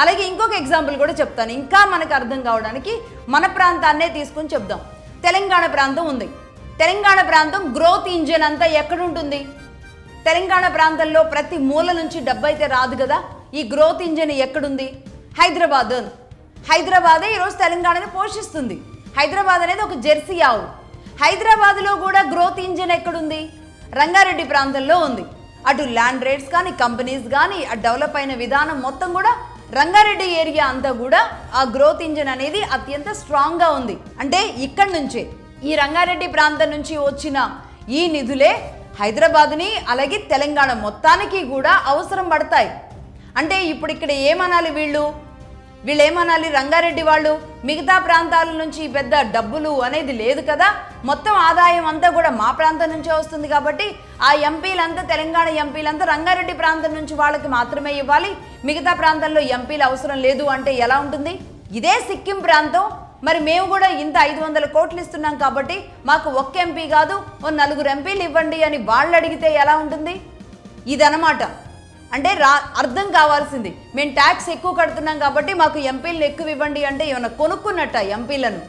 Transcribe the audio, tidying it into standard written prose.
అలాగే ఇంకొక ఎగ్జాంపుల్ కూడా చెప్తాను, ఇంకా మనకు అర్థం కావడానికి మన ప్రాంతాన్నే తీసుకుని చెప్దాం. తెలంగాణ ప్రాంతం ఉంది. తెలంగాణ ప్రాంతం గ్రోత్ ఇంజిన్ అంతా ఎక్కడుంటుంది? తెలంగాణ ప్రాంతంలో ప్రతి మూల నుంచి డబ్బు అయితే రాదు కదా. ఈ గ్రోత్ ఇంజిన్ ఎక్కడుంది? హైదరాబాద్. హైదరాబాదే ఈరోజు తెలంగాణని పోషిస్తుంది. హైదరాబాద్ అనేది ఒక జెర్సీ ఆవు. హైదరాబాద్లో కూడా గ్రోత్ ఇంజిన్ ఎక్కడుంది? రంగారెడ్డి ప్రాంతంలో ఉంది. అటు ల్యాండ్ రేట్స్ కానీ, కంపెనీస్ కానీ, ఆ డెవలప్ అయిన విధానం మొత్తం కూడా రంగారెడ్డి ఏరియా అంతా కూడా ఆ గ్రోత్ ఇంజిన్ అనేది అత్యంత స్ట్రాంగ్గా ఉంది. అంటే ఇక్కడి నుంచే, ఈ రంగారెడ్డి ప్రాంతం నుంచి వచ్చిన ఈ నిధులే హైదరాబాద్ని అలాగే తెలంగాణ మొత్తానికి కూడా అవసరం పడతాయి. అంటే ఇప్పుడు ఇక్కడ ఏమనాలి, వీళ్ళు ఏమనాలి? రంగారెడ్డి వాళ్ళు మిగతా ప్రాంతాల నుంచి పెద్ద డబ్బులు అనేది లేదు కదా, మొత్తం ఆదాయం అంతా కూడా మా ప్రాంతం నుంచే వస్తుంది కాబట్టి ఆ ఎంపీలంతా, తెలంగాణ ఎంపీలంతా రంగారెడ్డి ప్రాంతం నుంచి వాళ్ళకి మాత్రమే ఇవ్వాలి, మిగతా ప్రాంతాల్లో ఎంపీలు అవసరం లేదు అంటే ఎలా ఉంటుంది? ఇదే సిక్కిం ప్రాంతం, మరి మేము కూడా ఇంత 500 కోట్లు ఇస్తున్నాం కాబట్టి మాకు ఒక్క ఎంపీ కాదు ఓ 4 ఎంపీలు ఇవ్వండి అని వాళ్ళు అడిగితే ఎలా ఉంటుంది? ఇదనమాట. అంటే అర్థం కావాల్సింది, మేము ట్యాక్స్ ఎక్కువ కడుతున్నాం కాబట్టి మాకు ఎంపీలను ఎక్కువ ఇవ్వండి అంటే ఏమన్నా కొనుక్కున్నట్ట ఎంపీలను?